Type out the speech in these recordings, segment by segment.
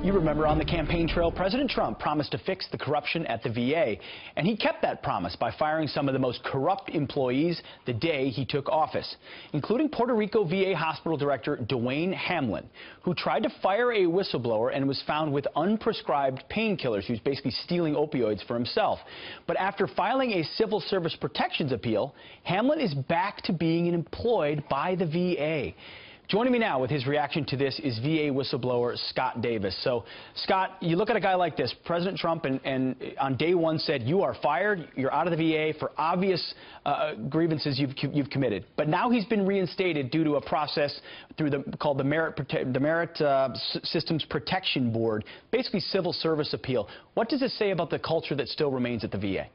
You remember on the campaign trail, President Trump promised to fix the corruption at the VA, and he kept that promise by firing some of the most corrupt employees the day he took office, including Puerto Rico VA Hospital Director Dwayne Hamlin, who tried to fire a whistleblower and was found with unprescribed painkillers. He was basically stealing opioids for himself. But after filing a civil service protections appeal, Hamlin is back to being employed by the VA. Joining me now with his reaction to this is VA whistleblower Scott Davis. So, Scott, you look at a guy like this. President Trump and on day one said, you are fired, you're out of the VA for obvious grievances you've committed. But now he's been reinstated due to a process called the Merit Systems Protection Board, basically civil service appeal. What does it say about the culture that still remains at the VA?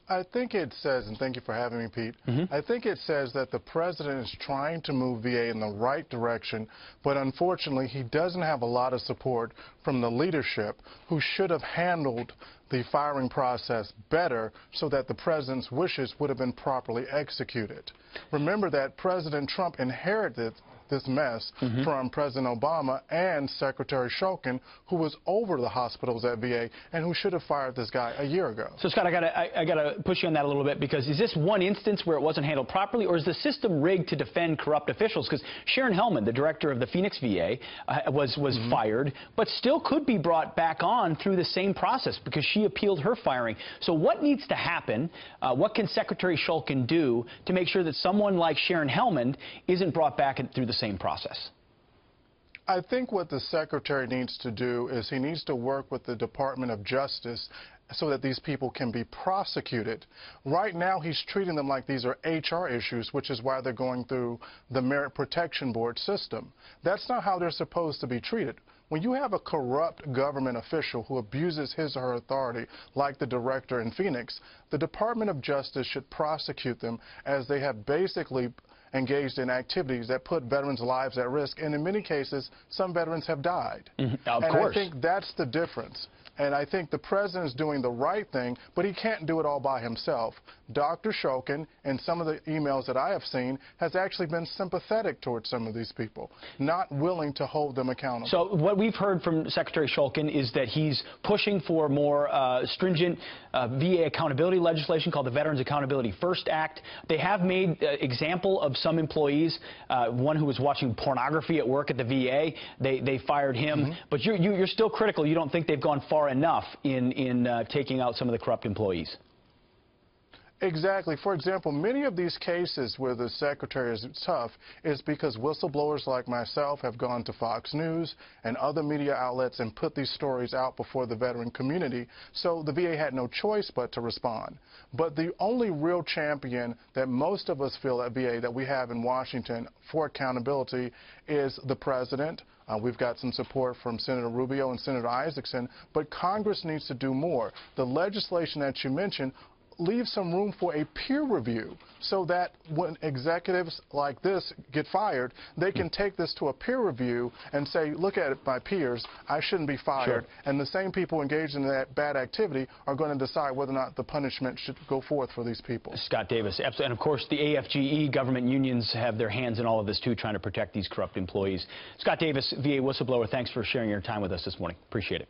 I think it says, and thank you for having me, Pete, I think it says that the president is trying to move VA in the right direction, but unfortunately he doesn't have a lot of support from the leadership who should have handled the firing process better so that the president's wishes would have been properly executed. Remember that President Trump inherited this mess from President Obama and Secretary Shulkin, who was over the hospitals at VA and who should have fired this guy a year ago. So, Scott, I gotta push you on that a little bit, because is this one instance where it wasn't handled properly, or is the system rigged to defend corrupt officials? Because Sharon Hellman, the director of the Phoenix VA, was fired, but still could be brought back on through the same process because she appealed her firing. So what needs to happen? What can Secretary Shulkin do to make sure that someone like Sharon Hellman isn't brought back through the same process? I think what the secretary needs to do is he needs to work with the Department of Justice so that these people can be prosecuted. Right now, he's treating them like these are HR issues, which is why they're going through the Merit Protection Board system. That's not how they're supposed to be treated. When you have a corrupt government official who abuses his or her authority, like the director in Phoenix, the Department of Justice should prosecute them, as they have basically engaged in activities that put veterans' lives at risk, and in many cases, some veterans have died. Of course. I think that's the difference. And I think the president is doing the right thing, but he can't do it all by himself. Dr. Shulkin, in some of the emails that I have seen, has actually been sympathetic towards some of these people, not willing to hold them accountable. So what we've heard from Secretary Shulkin is that he's pushing for more stringent VA accountability legislation called the Veterans Accountability First Act. They have made example of some employees, one who was watching pornography at work at the VA. They fired him. But you're still critical. You don't think they've gone far enough in taking out some of the corrupt employees? Exactly. For example, many of these cases where the secretary is tough is because whistleblowers like myself have gone to Fox News and other media outlets and put these stories out before the veteran community, so the VA had no choice but to respond. But the only real champion that most of us feel at VA that we have in Washington for accountability is the president. We've got some support from Senator Rubio and Senator Isaacson, but Congress needs to do more. The legislation that you mentioned leave some room for a peer review so that when executives like this get fired, they can take this to a peer review and say, look at it, my peers, I shouldn't be fired. And the same people engaged in that bad activity are going to decide whether or not the punishment should go forth for these people. Scott Davis, absolutely. And of course, the AFGE government unions have their hands in all of this too, trying to protect these corrupt employees. Scott Davis, VA whistleblower, thanks for sharing your time with us this morning. Appreciate it.